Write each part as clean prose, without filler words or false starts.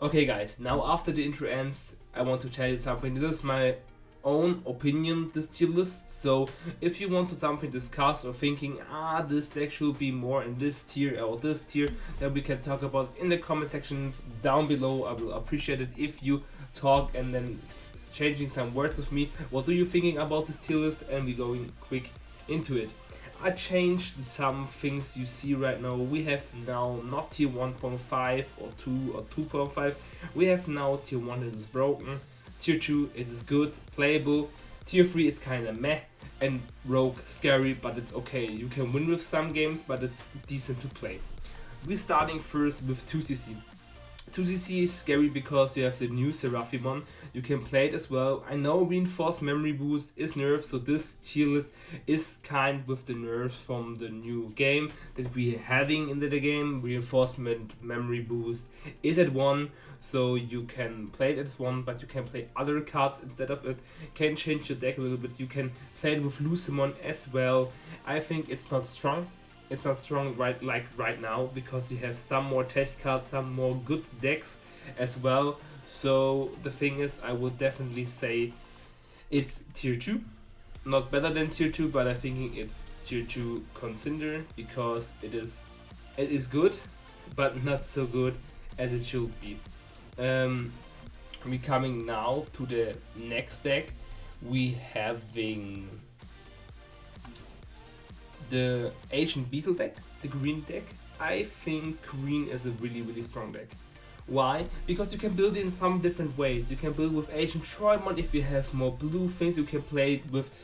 Okay guys, now after the intro ends, I want to tell you something. This is my own opinion, this tier list. So if you want to something discuss or thinking, this deck should be more in this tier or this tier, then we can talk about in the comment sections down below. I will appreciate it if you talk and then changing some words with me. What are you thinking about this tier list? And we're going quick into it. I changed some things you see right now. We have now not tier 1.5 or 2 or 2.5. We have now tier 1 that is broken. Tier 2 it is good, playable. Tier 3 it's kinda meh. And rogue, scary, but it's okay. You can win with some games, but it's decent to play. We're starting first with 2cc. 2cc is scary because you have the new Seraphimon. You can play it as well. I know reinforced memory boost is nerfed, so this tier list is kind with the nerfs from the new game that we're having in the game. Reinforcement memory boost is at 1, so you can play it at 1, but you can play other cards instead of it. Can change your deck a little bit. You can play it with Lucemon as well. I think it's not strong. It's not strong right now because you have some more test cards, some more good decks as well. So the thing is, I would definitely say it's tier 2. Not better than tier 2, but I think it's tier 2 consider because it is good, but not so good as it should be. We coming now to the next deck. We having the Ancient Beetle deck, the green deck. I think green is a really strong deck. Why? Because you can build it in some different ways. You can build with Ancient Troymon if you have more blue things. You can play it with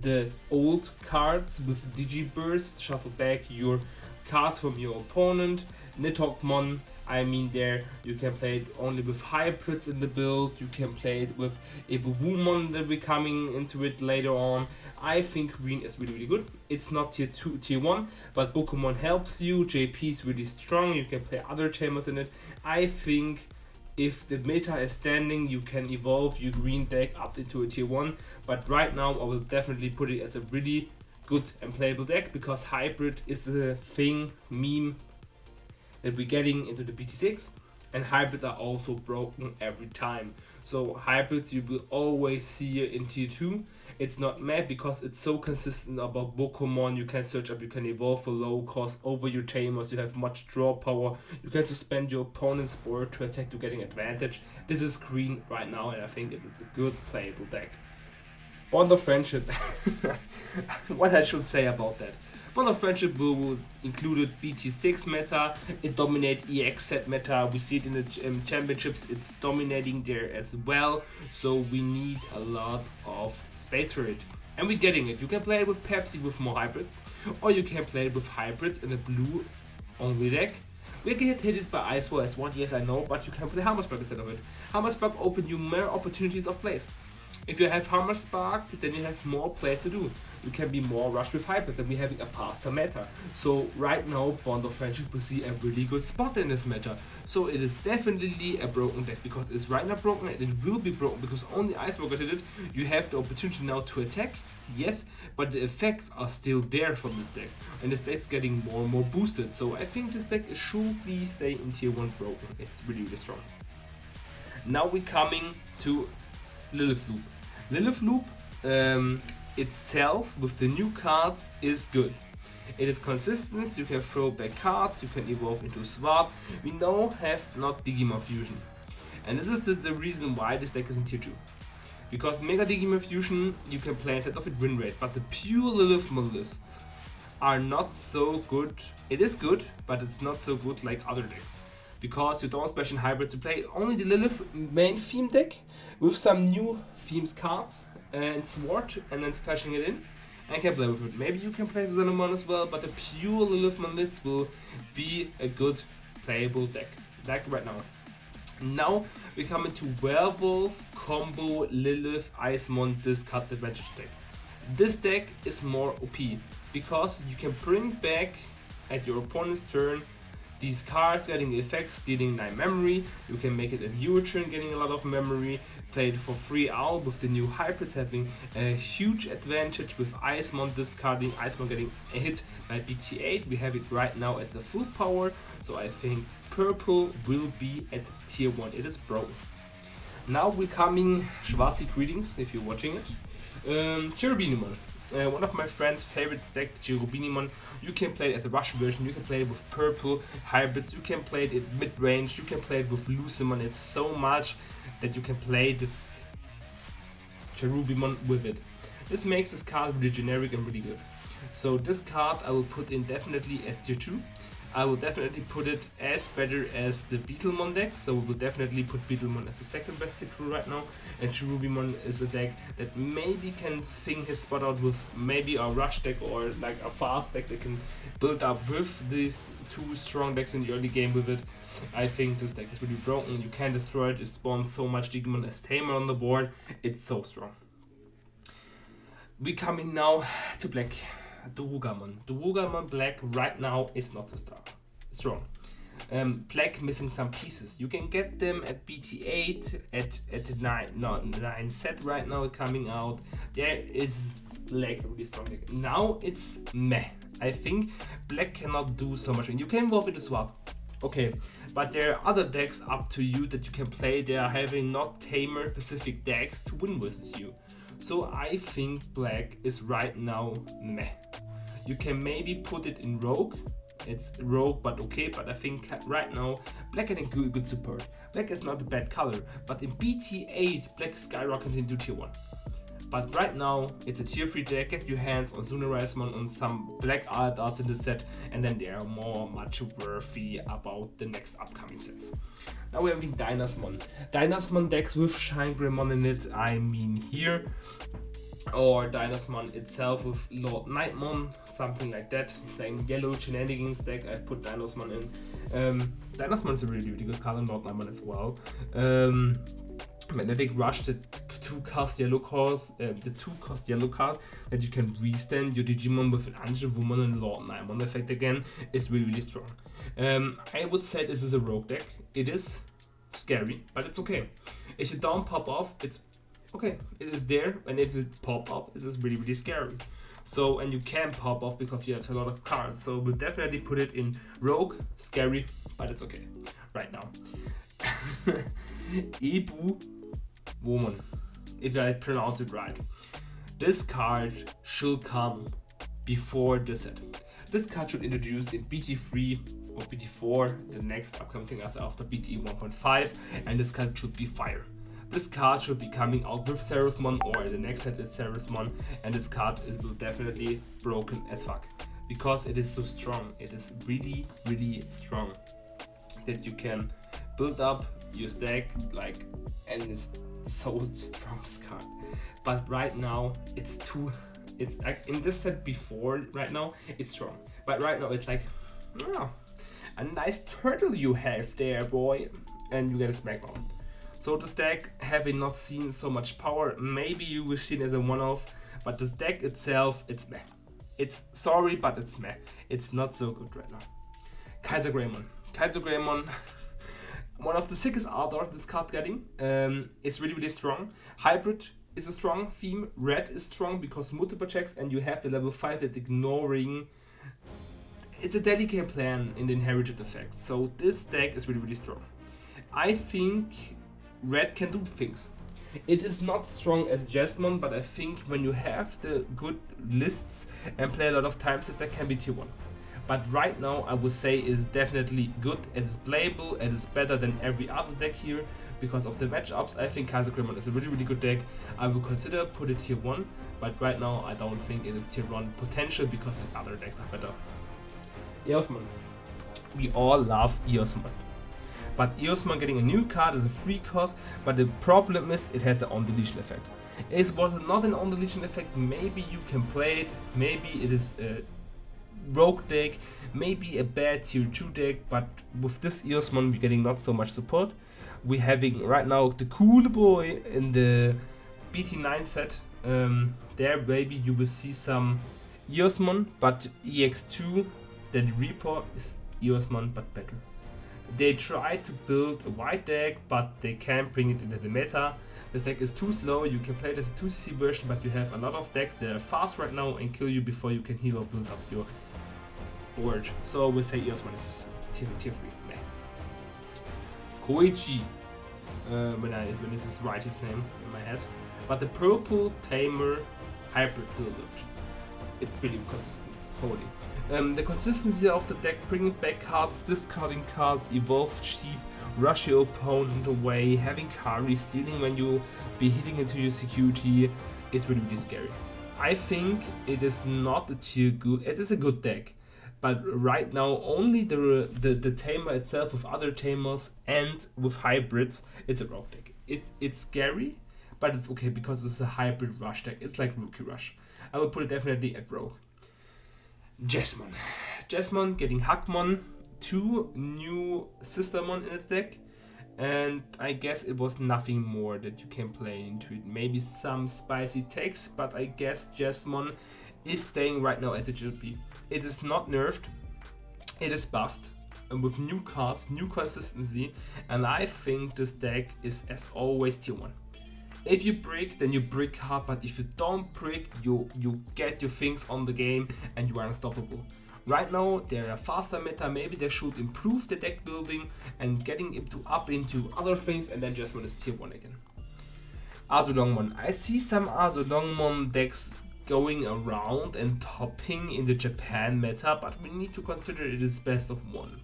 the old cards, with Digiburst, shuffle back your cards from your opponent. Nidhoggmon, I mean there, you can play it only with hybrids in the build. You can play it with Ebovumon that we're coming into it later on. I think green is really good. It's not tier 2, tier 1, but Pokemon helps you. JP is really strong. You can play other tamers in it. I think if the meta is standing, you can evolve your green deck up into a tier 1. But right now, I will definitely put it as a really good and playable deck because hybrid is a thing, meme that we're getting into the BT6, and hybrids are also broken every time. So hybrids you will always see in tier 2. It's not mad because it's so consistent about Pokemon. You can search up, you can evolve for low cost over your tamers, you have much draw power, you can suspend your opponent's board to attack to getting advantage. This is green right now and I think it is a good playable deck. Bond of Friendship. What I should say about that. Bond of Friendship will include BT6 meta, it dominates EX set meta, we see it in the championships, it's dominating there as well, so we need a lot of space for it. And we're getting it. You can play it with Pepsi with more hybrids, or you can play it with hybrids in a blue only deck. We get hit by Ice Wall as 1, yes I know, but you can play Hammerspark instead of it. Hammerspark open you more opportunities of plays. If you have Hammerspark, then you have more plays to do. You can be more rushed with hybrids and we're having a faster meta. So right now, Bond of Friendship will see a really good spot in this meta. So it is definitely a broken deck because it's right now broken and it will be broken because only Iceberg got it. You have the opportunity now to attack, yes, but the effects are still there from this deck. And this deck's getting more and more boosted. So I think this deck should be stay in tier 1 broken. It's really strong. Now we're coming to Lilith Loop. Lilith Loop itself with the new cards is good. It is consistent, you can throw back cards, you can evolve into Swap. We now have not Digimon Fusion. And this is the reason why this deck is in tier 2. Because Mega Digimon Fusion you can play instead of it win rate, but the pure Lilithmon lists are not so good. It is good, but it's not so good like other decks. Because you don't special hybrids to play only the Lilith main theme deck with some new themes cards and Sword and then splashing it in and can play with it. Maybe you can play Susanomon as well, but the pure Lilithmon list will be a good playable deck right now. Now we come into Werewolf combo Lilith Icemon discard advantage deck. This deck is more OP because you can bring back at your opponent's turn these cards getting effects, stealing 9 memory. You can make it at your turn getting a lot of memory. Play it for free out with the new hybrids having a huge advantage with Icemon discarding, Icemon getting hit by BT8. We have it right now as the full power, so I think purple will be at tier 1. It is broken. Now we're coming Schwarzi greetings if you're watching it. Cherubinimon. One of my friends' favorite deck, Cherubinimon. You can play it as a rush version, you can play it with purple hybrids, you can play it in mid-range, you can play it with Lucimon. It's so much that you can play this Cherubimon with it. This makes this card really generic and really good. So this card I will put in definitely as tier 2. I will definitely put it as better as the Beetlemon deck, so we will definitely put Beetlemon as the second best tier 2 right now, and Cherubimon is a deck that maybe can think his spot out with maybe a rush deck or like a fast deck that can build up with these 2 strong decks in the early game with it. I think this deck is really broken, you can't destroy it, it spawns so much Digimon as tamer on the board, it's so strong. We coming now to black. Dorugamon. Dorugamon black right now is not so strong. Black missing some pieces. You can get them at BT8, at 9 set right now coming out. There is black really strong deck. Now it's meh. I think black cannot do so much. And you can evolve into swap. Okay, but there are other decks up to you that you can play. They are having not tamer specific decks to win versus you. So I think black is right now meh. You can maybe put it in rogue. It's rogue but okay, but I think right now black had a good support. Black is not a bad color, but in BT8 black skyrocketed into tier 1. But right now it's a tier 3 deck. Get your hands on Sunarisemon on some black arts in the set, and then they are much worthy about the next upcoming sets. Now we're having Dynasmon. Dynasmon decks with Shine Greymon in it, I mean here. Or Dynasmon itself with Lord Nightmon, something like that. It's like a yellow shenanigans deck. I put Dynasmon in. Dynasmon is a really good color, Lord Nightmon as well. Magnetic Rush, the 2-cost yellow card that you can restand your Digimon with an Angelwoman and Lord Nightmon effect again is really strong. I would say this is a rogue deck. It is scary, but it's okay. If you don't pop off, it's okay. It is there, and if it pop off, it is really scary. So, and you can pop off because you have a lot of cards. So we'll definitely put it in rogue, scary, but it's okay right now. Ibu Woman, if I pronounce it right. This card should come before the set. This card should introduce in BT3 or BT4, the next upcoming thing after BT 1.5, and this card should be fire. This card should be coming out with Seraphmon, or the next set is Seraphmon, and this card is definitely broken as fuck because it is so strong. It is really strong that you can build up your deck like, and it's so strong this card. But right now it's like in this set before right now it's strong, but right now it's like, oh, a nice turtle you have there, boy, and you get a smackdown. So this deck, having not seen so much power, maybe you will see it as a one-off, but this deck itself, it's meh. It's sorry, but it's meh. It's not so good right now. Kaiser Greymon. Kaiser Greymon, one of the sickest art this card getting, is really strong. Hybrid is a strong theme. Red is strong because multiple checks, and you have the level 5 that ignoring. It's a delicate plan in the inherited effect. So this deck is really strong. I think red can do things. It is not strong as Jasmine, but I think when you have the good lists and play a lot of times, this deck can be tier 1. But right now I would say is definitely good, it is playable, it is better than every other deck here because of the matchups. I think Kaiser Greymon is a really good deck. I will consider put it tier 1, but right now I don't think it is tier 1 potential because the other decks are better. Eosmon. We all love Eosmon. But Eosmon getting a new card is a free cost, but the problem is it has an on-deletion effect. If it was not an on-deletion effect, maybe you can play it, maybe it is a rogue deck, maybe a bad tier 2 deck, but with this Eosmon we're getting not so much support. We're having right now the cool boy in the BT9 set. There maybe you will see some Eosmon, but EX2, the report is Eosmon but better. They try to build a white deck, but they can't bring it into the meta. This deck is too slow. You can play it as a 2CC version, but you have a lot of decks that are fast right now and kill you before you can heal or build up your board. So we'll say Eosmon is tier 3. Meh. Koichi, when this is right his name in my head. But the purple tamer hybrid build. It's pretty consistent, holy. The consistency of the deck, bringing back cards, discarding cards, evolve cheap, rush your opponent away, having carry, stealing when you be hitting into your security, is really, really scary. I think it is not a tier good, it is a good deck, but right now only the tamer itself with other tamers and with hybrids, it's a rogue deck. It's scary, but it's okay because it's a hybrid rush deck. It's like Rookie Rush. I will put it definitely at rogue. Jesmon. Jesmon getting Hackmon, 2 new Sistermon in its deck, and I guess it was nothing more that you can play into it. Maybe some spicy takes, but I guess Jesmon is staying right now as it should be. It is not nerfed, it is buffed, and with new cards, new consistency, and I think this deck is as always tier 1. If you brick, then you brick hard, but if you don't brick, you get your things on the game and you are unstoppable. Right now, they're a faster meta, maybe they should improve the deck building and getting up into other things, and then Jesmon is tier 1 again. Azulongmon. I see some Azulongmon decks going around and topping in the Japan meta, but we need to consider it is best of 1.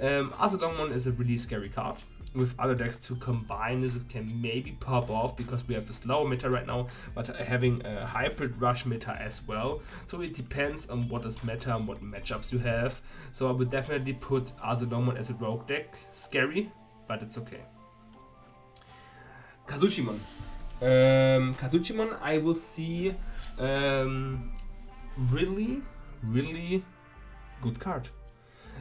Azulongmon is a really scary card. With other decks to combine it can maybe pop off because we have a slower meta right now, but having a hybrid rush meta as well. So it depends on what is meta and what matchups you have. So I would definitely put Azulongmon as a rogue deck. Scary, but it's okay. Kazuchimon. Kazuchimon, I will see really good card.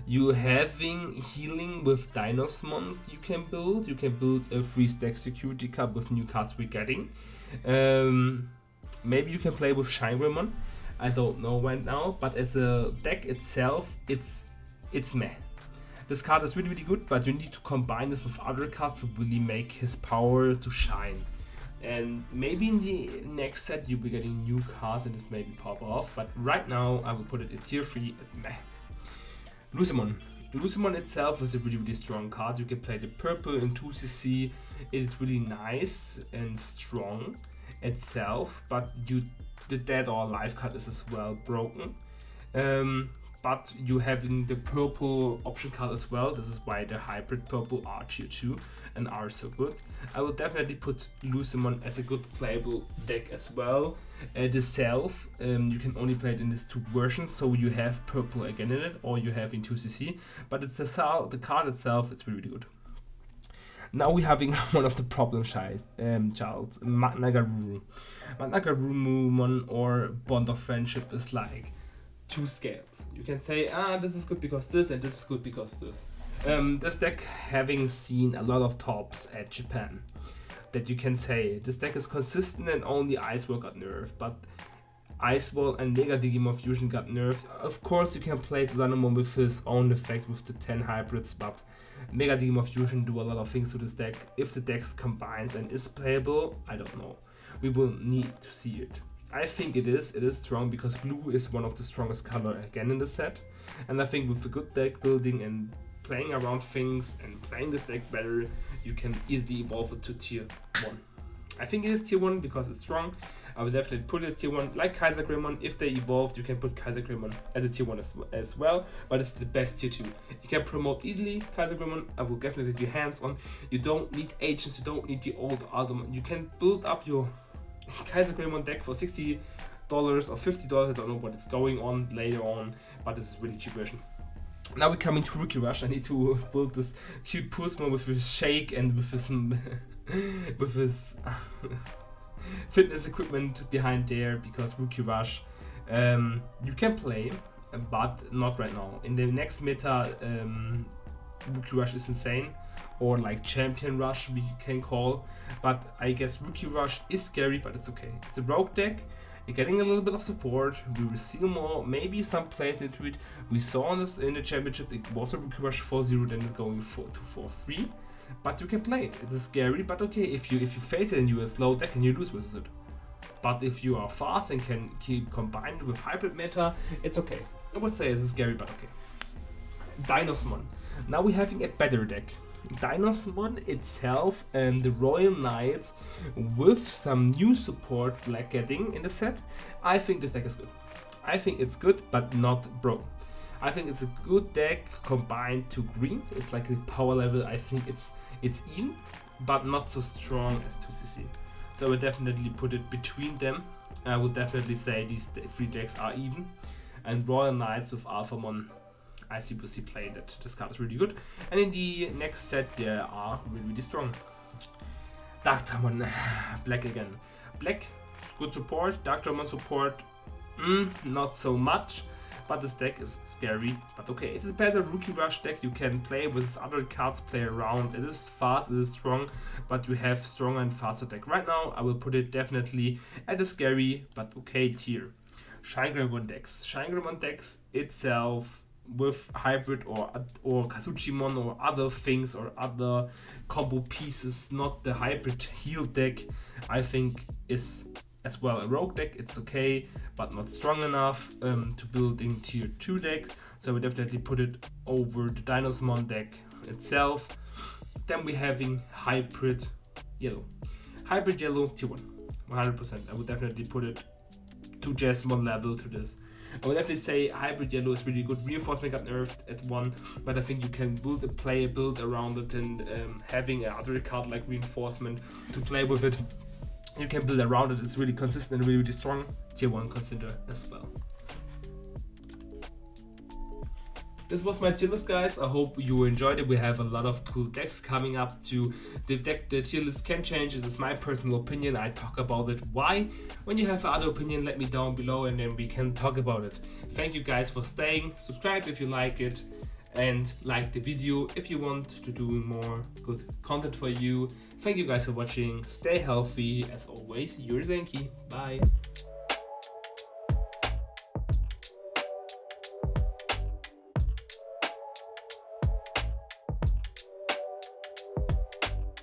You having healing with Dinosmon you can build a 3-stack security card with new cards we're getting. Maybe you can play with Shinramon, I don't know right now, but as a deck itself, it's meh. This card is really good, but you need to combine it with other cards to really make his power to shine. And maybe in the next set you'll be getting new cards and this maybe pop off, but right now I will put it at tier 3 at meh. Lucemon. Lucemon itself is a really strong card. You can play the purple in 2cc. It is really nice and strong itself, but the dead or alive card is as well broken. But you having the purple option card as well. This is why the hybrid purple are tier 2 and are so good. I will definitely put Lucemon as a good playable deck as well. The self, you can only play it in these 2 versions, so you have purple again in it, or you have in 2cc. But it's the card itself, it's really good. Now we're having one of the problem childs, Magnagaruru. Magnagarurumon or Bond of Friendship is like 2 scales. You can say, this is good because this, and this is good because this. This deck having seen a lot of tops at Japan, that you can say this deck is consistent and only Ice Wall got nerfed, but Ice Wall and Mega Digimon Fusion got nerfed. Of course you can play Susanomon with his own effect with the 10 hybrids, but Mega Digimon Fusion do a lot of things to this deck. If the deck combines and is playable, I don't know. We will need to see it. I think it is strong because blue is one of the strongest color again in the set, and I think with a good deck building and playing around things and playing this deck better, you can easily evolve it to tier 1. I think it is tier 1 because it's strong. I would definitely put it at tier 1, like Kaiser Greymon. If they evolved, you can put Kaiser Greymon as a tier 1 as well, but it's the best tier 2. You can promote easily Kaiser Greymon. I will definitely get your hands on. You don't need agents, you don't need the old Alderman. You can build up your Kaiser Greymon deck for $60 or $50. I don't know what is going on later on, but this is really cheap version. Now we're coming to Rookie Rush. I need to build this cute Pulsmon with his shake and with his fitness equipment behind there, because Rookie Rush you can play, but not right now. In the next meta, Rookie Rush is insane, or like Champion Rush we can call, but I guess Rookie Rush is scary, but it's okay. It's a rogue deck. You're getting a little bit of support. We will see more, maybe some plays into it. We saw in the championship it was a Rookie Rush 4-0, then it's going to 4-3. But you can play it. It is scary, but okay. If you face it and you're a slow deck and you lose with it. But if you are fast and can keep combined with hybrid meta, it's okay. I would say it's scary, but okay. Dinosmon. Now we're having a better deck. Digimon itself and the Royal Knights with some new support like getting in the set, I think this deck is good. I think it's good, but not broken. I think it's a good deck combined to green. It's like the power level, I think it's even, but not so strong as 2CC. So I would definitely put it between them. I would definitely say these three decks are even. And Royal Knights with Alphamon, I see playing that. This card is really good. And in the next set, they are really strong. Dark Dramon, black again. Black, good support. Dark Dramon support, not so much. But this deck is scary, but okay. It is better Rookie Rush deck. You can play with other cards, play around. It is fast, it is strong, but you have stronger and faster deck. Right now, I will put it definitely at a scary, but okay tier. Shine Greymon decks itself with hybrid or Kazuchimon or other things or other combo pieces, not the hybrid heal deck, I think is as well a rogue deck. It's okay, but not strong enough to build in tier 2 deck. So we definitely put it over the Digimon deck itself. Then we're having hybrid yellow. Hybrid yellow tier 1, 100%. I would definitely put it to Jasmine level to this. I would definitely say hybrid yellow is really good. Reinforcement got nerfed at 1, but I think you can build around it, and having another card like reinforcement to play with it. You can build around it. It's really consistent and really strong. Tier 1 consider as well. This was my tier list, guys. I hope you enjoyed it. We have a lot of cool decks coming up to the deck. The tier list can change. This is my personal opinion. I talk about it. Why? When you have another opinion, let me down below and then we can talk about it. Thank you guys for staying. Subscribe if you like it, and like the video if you want to do more good content for you. Thank you guys for watching. Stay healthy. As always, your Zenki. Bye.